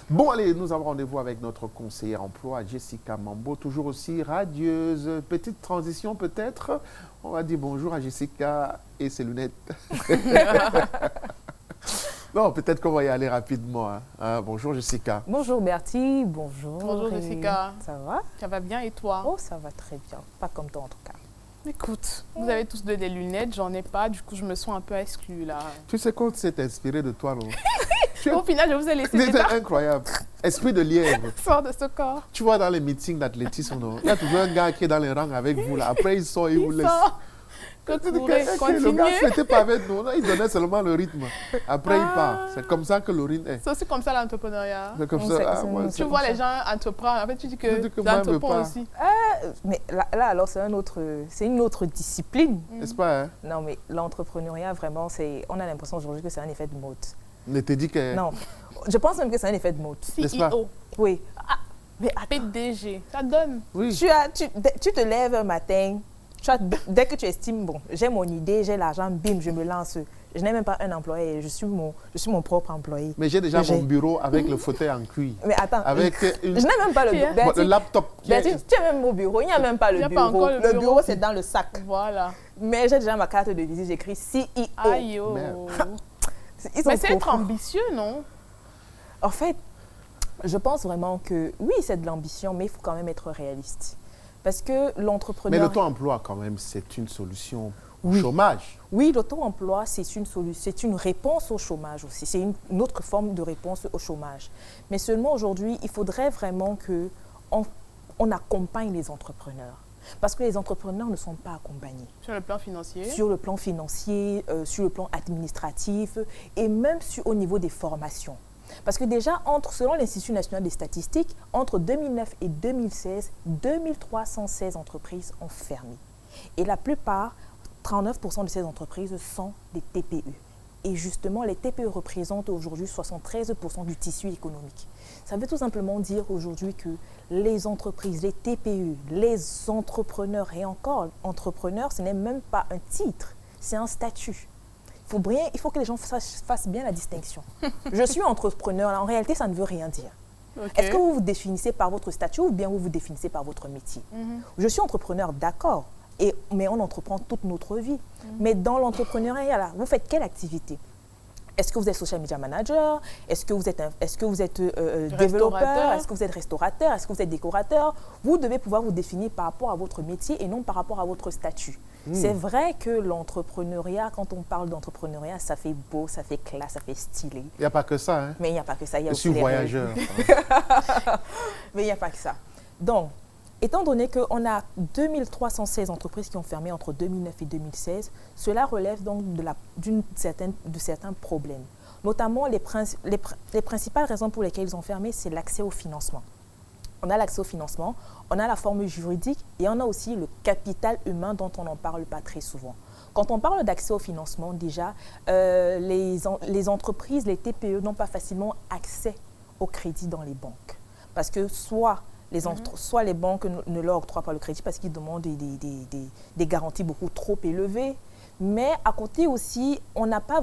Bon, allez, nous avons rendez-vous avec notre conseillère emploi, Jessica Mambo, toujours aussi radieuse. Petite transition peut-être. On va dire bonjour à Jessica et ses lunettes. Non, peut-être qu'on va y aller rapidement. Bonjour Jessica. Bonjour Bertie, bonjour. Bonjour Jessica. Ça va? Ça va bien et toi? Oh, ça va très bien. Pas comme toi en tout cas. Écoute, vous avez tous des lunettes, j'en ai pas, du coup je me sens un peu exclue là. Tu sais qu'on s'est inspiré de toi, non? Au final, je vous ai laissé C'est incroyable. Esprit de lièvre. Sors de ce corps. Tu vois dans les meetings d'athlétisme, non? Il y a toujours un gars qui est dans les rangs avec vous là. Après, il sort, il vous laisse. Que Le continuez. gars n'était pas avec nous, il donnait seulement le rythme. Après, il part. C'est comme ça que Laurine est. C'est aussi comme ça l'entrepreneuriat. C'est comme ça. Tu vois les gens entreprendre, en fait tu dis que j'entreprends aussi. Mais là alors, c'est une autre discipline. N'est-ce pas, hein? Non, mais l'entrepreneuriat, vraiment, on a l'impression aujourd'hui que c'est un effet de mode. Ne te dis que... Non, je pense même que c'est un effet de mode. CEO. Oui. Mais PDG, ça donne. Oui. Tu te lèves un matin, dès que tu estimes, bon, j'ai mon idée, j'ai l'argent, bim, je me lance. Je n'ai même pas un employé, je suis mon propre employé. Mais j'ai déjà mon bureau avec le fauteuil en cuir. Mais attends, avec je n'ai même pas le bureau. Le laptop. Tu as même au bureau, il n'y a même pas le bureau. Le bureau, c'est dans le sac. Voilà. Mais j'ai déjà ma carte de visite, j'écris CEO. Aïe, oh. Mais c'est être ambitieux, non? En fait, je pense vraiment que oui, c'est de l'ambition, mais il faut quand même être réaliste. Parce que l'entrepreneur... Mais l'auto-emploi, quand même, c'est une solution au chômage. Oui, l'auto-emploi, c'est une réponse au chômage aussi. C'est une autre forme de réponse au chômage. Mais seulement aujourd'hui, il faudrait vraiment qu'on accompagne les entrepreneurs. Parce que les entrepreneurs ne sont pas accompagnés. Sur le plan financier? Sur le plan financier, sur le plan administratif et même au niveau des formations. Parce que déjà, selon l'Institut national des statistiques, entre 2009 et 2016, 2316 entreprises ont fermé. Et la plupart, 39% de ces entreprises sont des TPE. Et justement, les TPE représentent aujourd'hui 73% du tissu économique. Ça veut tout simplement dire aujourd'hui que les entreprises, les TPE, les entrepreneurs et encore, entrepreneurs, ce n'est même pas un titre, c'est un statut. Il faut que les gens fassent bien la distinction. Je suis entrepreneur, là, en réalité, ça ne veut rien dire. Okay. Est-ce que vous vous définissez par votre statut ou bien vous vous définissez par votre métier? Je suis entrepreneur, d'accord, mais on entreprend toute notre vie. Mais dans l'entrepreneuriat, là, vous faites quelle activité? Est-ce que vous êtes social media manager? Est-ce que vous êtes développeur? Est-ce que vous êtes restaurateur? Est-ce que vous êtes décorateur? Vous devez pouvoir vous définir par rapport à votre métier et non par rapport à votre statut. C'est vrai que l'entrepreneuriat, quand on parle d'entrepreneuriat, ça fait beau, ça fait classe, ça fait stylé. Il n'y a pas que ça, hein? Mais il n'y a pas que ça. Je suis voyageur. Mais il n'y a pas que ça. Donc, étant donné qu'on a 2316 entreprises qui ont fermé entre 2009 et 2016, cela relève donc de certains problèmes. Notamment, les principales raisons pour lesquelles ils ont fermé, c'est l'accès au financement. On a l'accès au financement, on a la forme juridique et on a aussi le capital humain dont on n'en parle pas très souvent. Quand on parle d'accès au financement, déjà, les entreprises, les TPE n'ont pas facilement accès au crédit dans les banques. Parce que soit les banques ne leur octroient pas le crédit parce qu'ils demandent des garanties beaucoup trop élevées. Mais à côté aussi, on n'a pas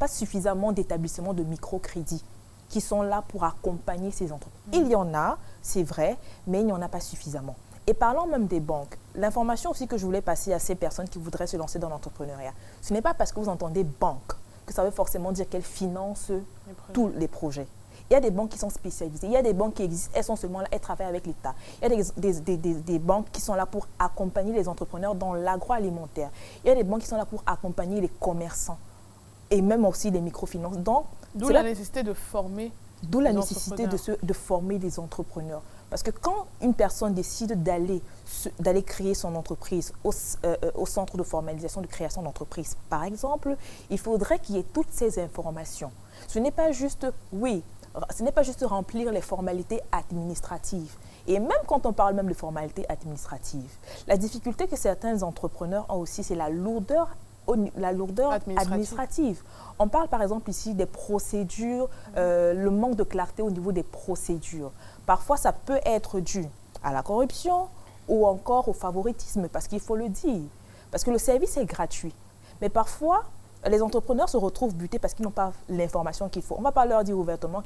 suffisamment d'établissements de microcrédit qui sont là pour accompagner ces entreprises. Il y en a, c'est vrai, mais il n'y en a pas suffisamment. Et parlant même des banques, l'information aussi que je voulais passer à ces personnes qui voudraient se lancer dans l'entrepreneuriat, ce n'est pas parce que vous entendez banque que ça veut forcément dire qu'elles financent tous les projets. Il y a des banques qui sont spécialisées, il y a des banques qui existent, elles sont seulement là, elles travaillent avec l'État. Il y a des banques qui sont là pour accompagner les entrepreneurs dans l'agroalimentaire. Il y a des banques qui sont là pour accompagner les commerçants et même aussi les microfinances. D'où la nécessité de former. D'où la nécessité de former des entrepreneurs. Parce que quand une personne décide d'aller créer son entreprise au centre de formalisation de création d'entreprise, par exemple, il faudrait qu'il y ait toutes ces informations. Ce n'est pas juste remplir les formalités administratives. Et même quand on parle même de formalités administratives, la difficulté que certains entrepreneurs ont aussi, c'est la lourdeur administrative. On parle par exemple ici des procédures, le manque de clarté au niveau des procédures. Parfois, ça peut être dû à la corruption ou encore au favoritisme, parce qu'il faut le dire. Parce que le service est gratuit. Mais parfois, les entrepreneurs se retrouvent butés parce qu'ils n'ont pas l'information qu'il faut. On ne va pas leur dire ouvertement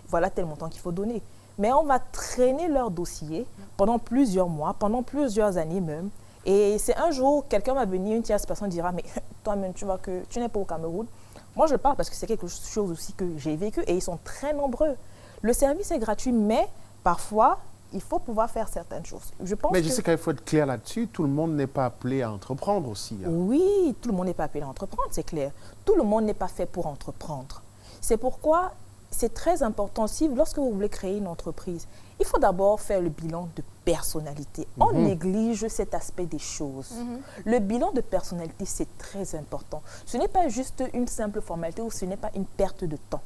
voilà tel montant qu'il faut donner. Mais on va traîner leur dossier pendant plusieurs mois, pendant plusieurs années même. Et c'est un jour, quelqu'un va venir, une tierce personne dira, mais toi-même, tu vois que tu n'es pas au Cameroun. Moi, je parle parce que c'est quelque chose aussi que j'ai vécu et ils sont très nombreux. Le service est gratuit, mais parfois, il faut pouvoir faire certaines choses. Mais je sais qu'il faut être clair là-dessus. Tout le monde n'est pas appelé à entreprendre aussi. Hein. Oui, tout le monde n'est pas appelé à entreprendre, c'est clair. Tout le monde n'est pas fait pour entreprendre. C'est pourquoi c'est très important aussi, lorsque vous voulez créer une entreprise, il faut d'abord faire le bilan de personnalité. On néglige cet aspect des choses. Le bilan de personnalité, c'est très important. Ce n'est pas juste une simple formalité ou ce n'est pas une perte de temps.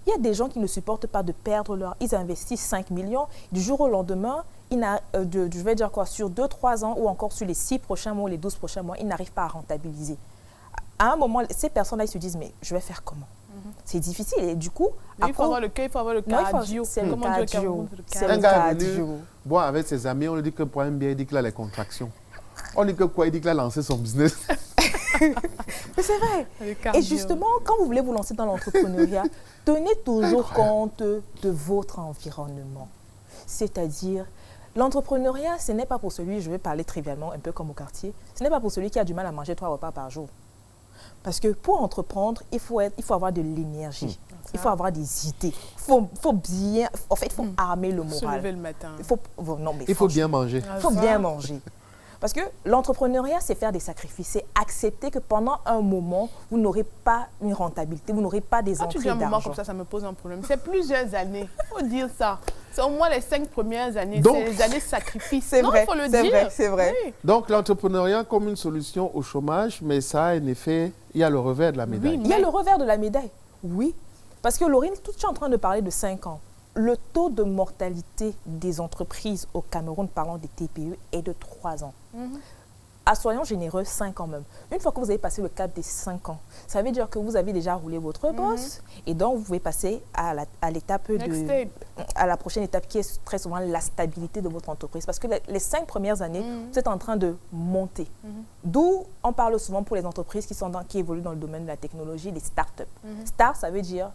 Il y a des gens qui ne supportent pas de perdre leur... Ils investissent 5 millions, du jour au lendemain, je vais dire quoi, sur 2-3 ans ou encore sur les 6 prochains mois ou les 12 prochains mois, ils n'arrivent pas à rentabiliser. À un moment, ces personnes-là, ils se disent, mais je vais faire comment? C'est difficile et du coup... Il faut avoir le cœur, il faut avoir le cardio. C'est le cardio. Un gars est venu boire avec ses amis, on lui dit que pour un bien, il dit qu'il a les contractions. On dit que quoi? Il dit qu'il a lancé son business. Mais c'est vrai. Et justement, quand vous voulez vous lancer dans l'entrepreneuriat, tenez toujours compte de votre environnement. C'est-à-dire, l'entrepreneuriat, ce n'est pas pour celui, je vais parler trivialement, un peu comme au quartier, ce n'est pas pour celui qui a du mal à manger 3 repas par jour. Parce que pour entreprendre, il faut avoir de l'énergie, il faut avoir des idées, il faut bien, en fait, il faut armer le moral. Se lever le matin. Il faut bien manger. Il faut bien manger. Parce que l'entrepreneuriat, c'est faire des sacrifices, c'est accepter que pendant un moment, vous n'aurez pas une rentabilité, vous n'aurez pas des entrées d'argent. Quand tu dis un moment comme ça me pose un problème. C'est plusieurs années, il faut dire ça. C'est au moins les 5 premières années, c'est les années de sacrifice. C'est vrai, il faut le dire. C'est vrai. Oui. Donc l'entrepreneuriat comme une solution au chômage, mais ça a un effet, il y a le revers de la médaille. Oui, il y a le revers de la médaille, oui. Parce que Laurine, tu es en train de parler de 5 ans. Le taux de mortalité des entreprises au Cameroun, parlant des TPE, est de 3 ans. Soyons généreux, 5 ans même. Une fois que vous avez passé le cap des 5 ans, ça veut dire que vous avez déjà roulé votre bosse et donc vous pouvez passer à la prochaine étape qui est très souvent la stabilité de votre entreprise. Parce que les 5 premières années, vous êtes en train de monter. D'où on parle souvent pour les entreprises qui évoluent dans le domaine de la technologie, les startups. Start, ça veut dire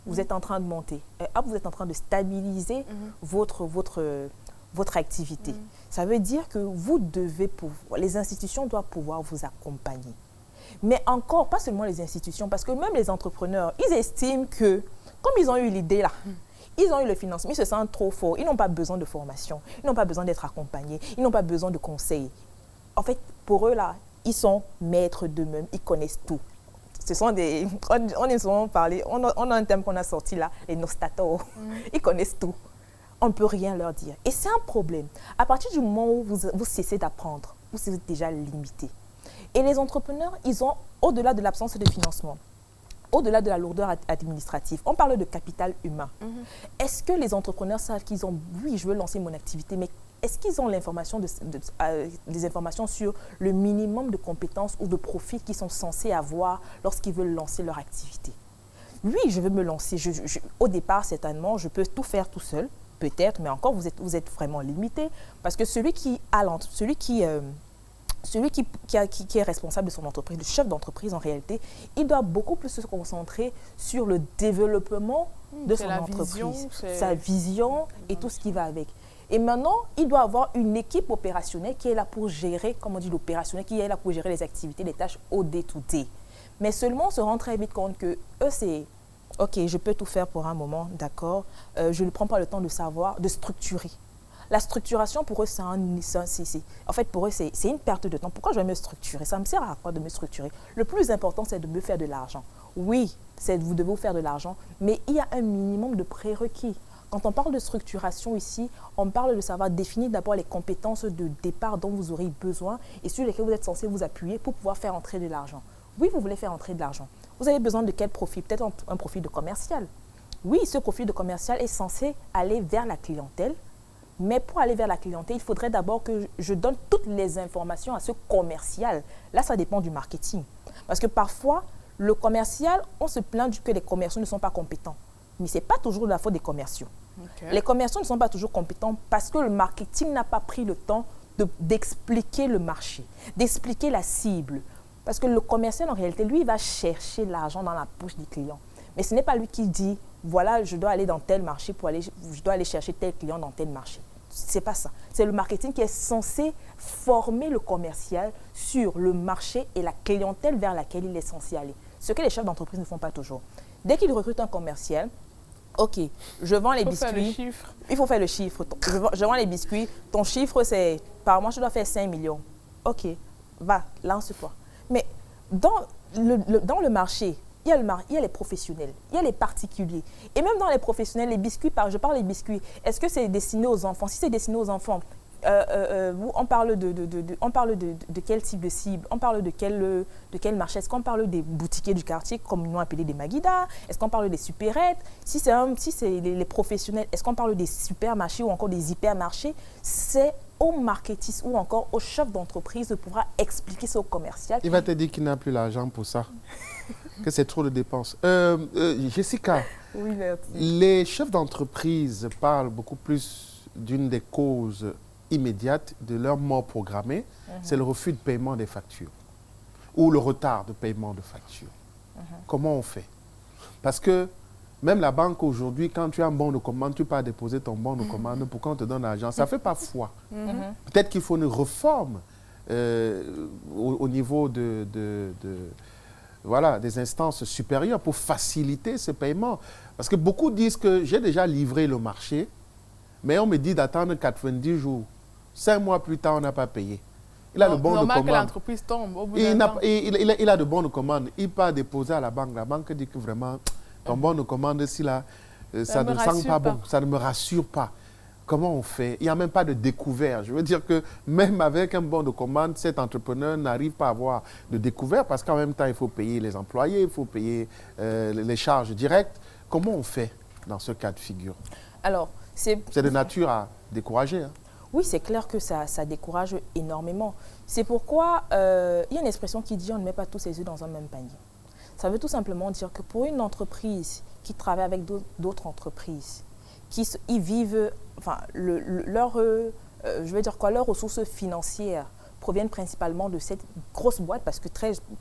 vous êtes en train de monter. Vous êtes en train de stabiliser votre activité. Ça veut dire que vous devez pouvoir, les institutions doivent pouvoir vous accompagner. Mais encore, pas seulement les institutions, parce que même les entrepreneurs, ils estiment que, comme ils ont eu l'idée là, ils ont eu le financement, ils se sentent trop forts, ils n'ont pas besoin de formation, ils n'ont pas besoin d'être accompagnés, ils n'ont pas besoin de conseils. En fait, pour eux là, ils sont maîtres d'eux-mêmes, ils connaissent tout. Ce sont des... On est souvent parlé, on a un thème qu'on a sorti là, les nostators. Ils connaissent tout. On ne peut rien leur dire. Et c'est un problème. À partir du moment où vous cessez d'apprendre, vous êtes déjà limité. Et les entrepreneurs, ils ont, au-delà de l'absence de financement, au-delà de la lourdeur administrative, on parle de capital humain. Est-ce que les entrepreneurs savent qu'ils ont, oui, je veux lancer mon activité, mais est-ce qu'ils ont l'information des informations sur le minimum de compétences ou de profils qu'ils sont censés avoir lorsqu'ils veulent lancer leur activité? Oui, je veux me lancer. Au départ, certainement, je peux tout faire tout seul, peut-être, mais encore, vous êtes vraiment limité. Parce que celui qui est responsable de son entreprise, le chef d'entreprise en réalité, il doit beaucoup plus se concentrer sur le développement de son entreprise, sa vision et tout ce qui va avec. Et maintenant, il doit avoir une équipe opérationnelle qui est là pour gérer, comme on dit, l'opérationnel, qui est là pour gérer les activités, les tâches au day-to-day. Mais seulement on se rend très vite compte que eux, c'est « Ok, je peux tout faire pour un moment, d'accord. Je ne prends pas le temps de savoir, de structurer. » La structuration, pour eux, en fait, pour eux, c'est une perte de temps. Pourquoi je vais me structurer? Ça me sert à quoi de me structurer? Le plus important, c'est de me faire de l'argent. Oui, vous devez vous faire de l'argent, mais il y a un minimum de prérequis. Quand on parle de structuration ici, on parle de savoir définir d'abord les compétences de départ dont vous aurez besoin et sur lesquelles vous êtes censé vous appuyer pour pouvoir faire entrer de l'argent. Oui, vous voulez faire entrer de l'argent. Vous avez besoin de quel profil? Peut-être un profil de commercial. Oui, ce profil de commercial est censé aller vers la clientèle, mais pour aller vers la clientèle, il faudrait d'abord que je donne toutes les informations à ce commercial. Là, ça dépend du marketing. Parce que parfois, le commercial, on se plaint que les commerciaux ne sont pas compétents. Mais ce n'est pas toujours de la faute des commerciaux. Okay. Les commerciaux ne sont pas toujours compétents parce que le marketing n'a pas pris le temps d'expliquer le marché, d'expliquer la cible. Parce que le commercial, en réalité, lui, il va chercher l'argent dans la poche du client. Mais ce n'est pas lui qui dit, voilà, je dois aller dans tel marché je dois aller chercher tel client dans tel marché. C'est pas ça. C'est le marketing qui est censé former le commercial sur le marché et la clientèle vers laquelle il est censé aller. Ce que les chefs d'entreprise ne font pas toujours. Dès qu'ils recrutent un commercial, ok, je vends les biscuits. Il faut faire le chiffre. Je vends les biscuits. Ton chiffre, c'est, par mois, je dois faire 5 millions. Ok, va, lance-toi. Mais dans le marché, il y a les professionnels, il y a les particuliers. Et même dans les professionnels, les biscuits, je parle des biscuits, est-ce que c'est destiné aux enfants? Si c'est destiné aux enfants, on parle de quel type de cible? On parle de quel marché? Est-ce qu'on parle des boutiquiers du quartier, comme nous appelés des Maguida? Est-ce qu'on parle des supérettes? Si c'est les professionnels, est-ce qu'on parle des supermarchés ou encore des hypermarchés? C'est au marketiste ou encore au chef d'entreprise de pouvoir expliquer ça au commercial. Il va te dire qu'il n'a plus l'argent pour ça, que c'est trop de dépenses. Jessica, oui, les chefs d'entreprise parlent beaucoup plus d'une des causes immédiates de leur mort programmée, c'est le refus de paiement des factures ou le retard de paiement de factures. Comment on fait? Parce que même la banque aujourd'hui, quand tu as un bon de commande, tu peux déposer ton bon de commande pour qu'on te donne l'argent. Ça ne fait pas foi. Peut-être qu'il faut une réforme au niveau voilà, des instances supérieures pour faciliter ce paiement. Parce que beaucoup disent que j'ai déjà livré le marché, mais on me dit d'attendre 90 jours. 5 mois plus tard, on n'a pas payé. Il a le bon de commande. Normal que l'entreprise tombe au bout il a de bonnes commandes. Il peut déposer à la banque. La banque dit que vraiment, ton bon de commande, si là, ça ne sent pas bon, ça ne me rassure pas. Comment on fait? Il n'y a même pas de découvert. Je veux dire que même avec un bon de commande, cet entrepreneur n'arrive pas à avoir de découvert parce qu'en même temps, il faut payer les employés, il faut payer les charges directes. Comment on fait dans ce cas de figure? Alors, c'est de nature à décourager. Hein? Oui, c'est clair que ça décourage énormément. C'est pourquoi il y a une expression qui dit « on ne met pas tous ses œufs dans un même panier ». Ça veut tout simplement dire que pour une entreprise qui travaille avec d'autres entreprises, ils vivent, enfin, leurs ressources financières proviennent principalement de cette grosse boîte, parce que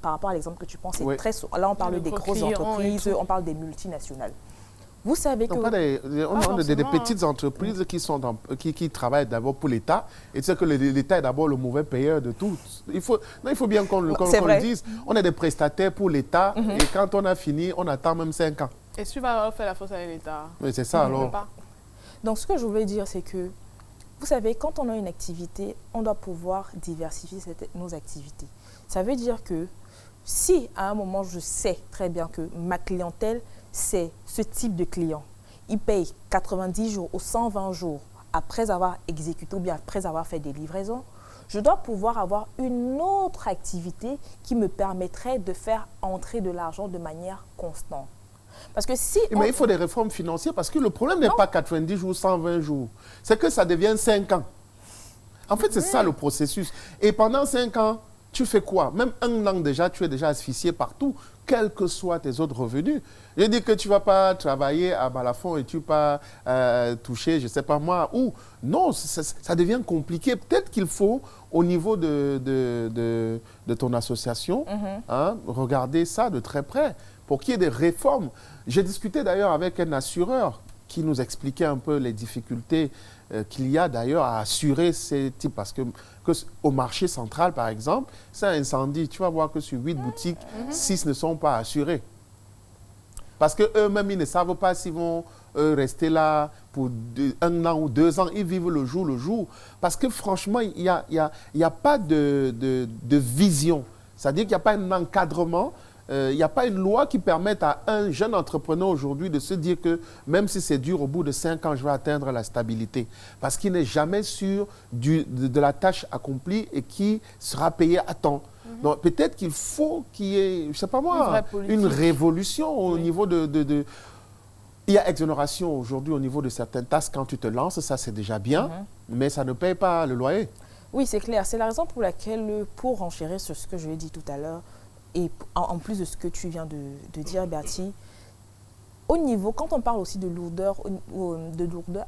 par rapport à l'exemple que tu penses, là on parle des grosses entreprises, on parle des multinationales. Vous savez que... on a des petites entreprises qui travaillent d'abord pour l'État, et c'est que l'État est d'abord le mauvais payeur de tout. Il faut bien qu'on le dise. On est des prestataires pour l'État, et quand on a fini, on attend même 5 ans. Et tu vas faire la faute avec l'État? Oui, c'est ça alors. Donc ce que je voulais dire, c'est que, vous savez, quand on a une activité, on doit pouvoir diversifier nos activités. Ça veut dire que si à un moment, je sais très bien que ma clientèle, c'est ce type de client. Il paye 90 jours ou 120 jours après avoir exécuté ou bien après avoir fait des livraisons. Je dois pouvoir avoir une autre activité qui me permettrait de faire entrer de l'argent de manière constante. Parce que si mais il faut des réformes financières parce que le problème n'est pas 90 jours, 120 jours. C'est que ça devient 5 ans. En fait, c'est ça le processus. Et pendant 5 ans, tu fais quoi? Même 1 an déjà, tu es déjà asphyxié partout, quels que soient tes autres revenus. Je dis que tu ne vas pas travailler à Balafon et tu ne vas pas toucher, je ne sais pas moi, où. Non, ça devient compliqué. Peut-être qu'il faut, au niveau de ton association, regarder ça de très près pour qu'il y ait des réformes. J'ai discuté d'ailleurs avec un assureur qui nous expliquait un peu les difficultés qu'il y a d'ailleurs à assurer ces types. Parce que au marché central, par exemple, c'est un incendie. Tu vas voir que sur 8 boutiques, 6 ne sont pas assurées. Parce qu'eux-mêmes, ils ne savent pas s'ils vont rester là pour 1 an ou 2 ans. Ils vivent le jour. Parce que franchement, il n'y a pas de vision. C'est-à-dire qu'il n'y a pas un encadrement. Il n'y a pas une loi qui permette à un jeune entrepreneur aujourd'hui de se dire que même si c'est dur, au bout de 5 ans, je vais atteindre la stabilité. Parce qu'il n'est jamais sûr de la tâche accomplie et qui sera payé à temps. Donc peut-être qu'il faut qu'il y ait, je ne sais pas moi, une révolution au niveau de... Il y a exonération aujourd'hui au niveau de certaines tâches quand tu te lances, ça c'est déjà bien, mais ça ne paye pas le loyer. Oui, c'est clair. C'est la raison pour laquelle, pour renchérir sur ce que je l'ai dit tout à l'heure, et en plus de ce que tu viens de dire, Bertie, au niveau, quand on parle aussi de lourdeur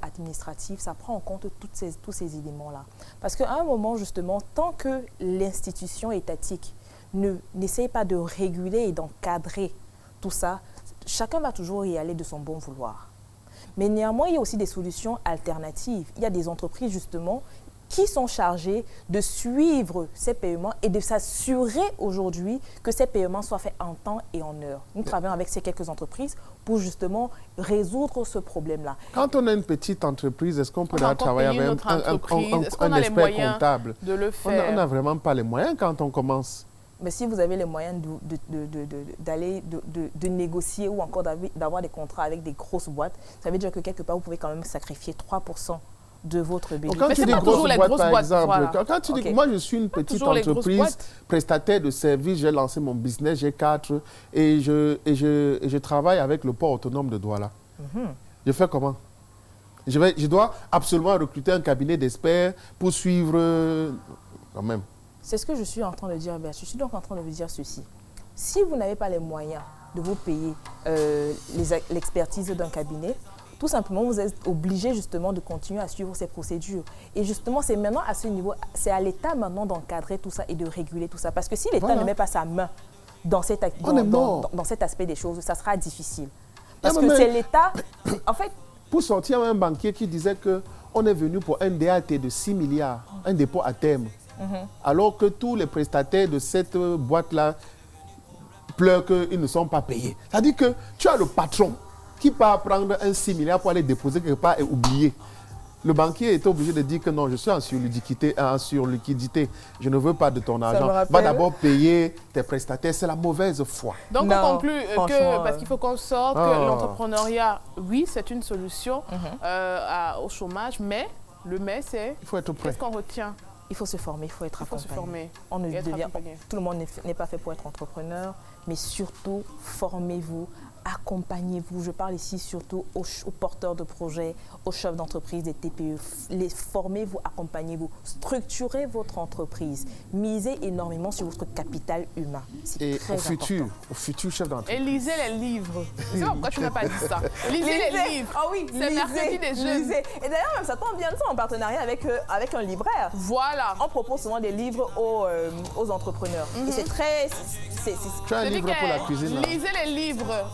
administrative, ça prend en compte tous ces éléments-là. Parce qu'à un moment, justement, tant que l'institution étatique n'essaye pas de réguler et d'encadrer tout ça, chacun va toujours y aller de son bon vouloir. Mais néanmoins, il y a aussi des solutions alternatives. Il y a des entreprises, justement, qui sont chargées de suivre ces paiements et de s'assurer aujourd'hui que ces paiements soient faits en temps et en heure. Nous travaillons avec ces quelques entreprises pour justement résoudre ce problème-là. Quand on a une petite entreprise, est-ce qu'on peut travailler avec un expert comptable? De le faire. On n'a vraiment pas les moyens quand on commence. Mais si vous avez les moyens de négocier ou encore d'avoir des contrats avec des grosses boîtes, ça veut dire que quelque part, vous pouvez quand même sacrifier 3% de votre bénéfice. Quand tu dis grosses boîtes, par exemple, voilà. quand tu dis moi, je suis une petite entreprise prestataire de services, j'ai lancé mon business, j'ai 4 et je travaille avec le port autonome de Douala. Je fais comment? Je dois absolument recruter un cabinet d'experts pour suivre quand même. C'est ce que je suis en train de dire, Béatrice. Je suis donc en train de vous dire ceci. Si vous n'avez pas les moyens de vous payer l'expertise d'un cabinet, tout simplement, vous êtes obligé justement de continuer à suivre ces procédures. Et justement, c'est maintenant à ce niveau, c'est à l'État maintenant d'encadrer tout ça et de réguler tout ça. Parce que si l'État ne met pas sa main dans cet aspect des choses, ça sera difficile. Parce que c'est l'État, en fait... Pour sortir un banquier qui disait qu'on est venu pour un DAT de 6 milliards, un dépôt à terme. Alors que tous les prestataires de cette boîte-là pleurent qu'ils ne sont pas payés. C'est-à-dire que tu as le patron qui part prendre un 6 milliards pour aller déposer quelque part et oublier. Le banquier était obligé de dire que non, je suis en surliquidité, je ne veux pas de ton argent. Va d'abord payer tes prestataires, c'est la mauvaise foi. Donc on conclut parce qu'il faut qu'on sorte que l'entrepreneuriat, oui, c'est une solution au chômage, mais le c'est... Il faut être prêt. Qu'est-ce qu'on retient? Il faut se former, il faut être accompagné. Se former. Tout le monde n'est pas fait pour être entrepreneur, mais surtout, formez-vous, accompagnez-vous. Je parle ici surtout aux porteurs de projets, aux chefs d'entreprise, des TPE. Formez-vous, accompagnez-vous, structurez votre entreprise. Misez énormément sur votre capital humain. Et au futur chef d'entreprise. Et lisez les livres. Je ne sais pas pourquoi tu n'as pas dit ça. Lisez les livres. Ah oui, c'est mercredi des jeunes. Et d'ailleurs, même ça tombe bien, nous sommes en partenariat avec un libraire. Voilà. On propose souvent des livres aux entrepreneurs. Et c'est très... Tu as un livre pour la cuisine. Lisez les livres.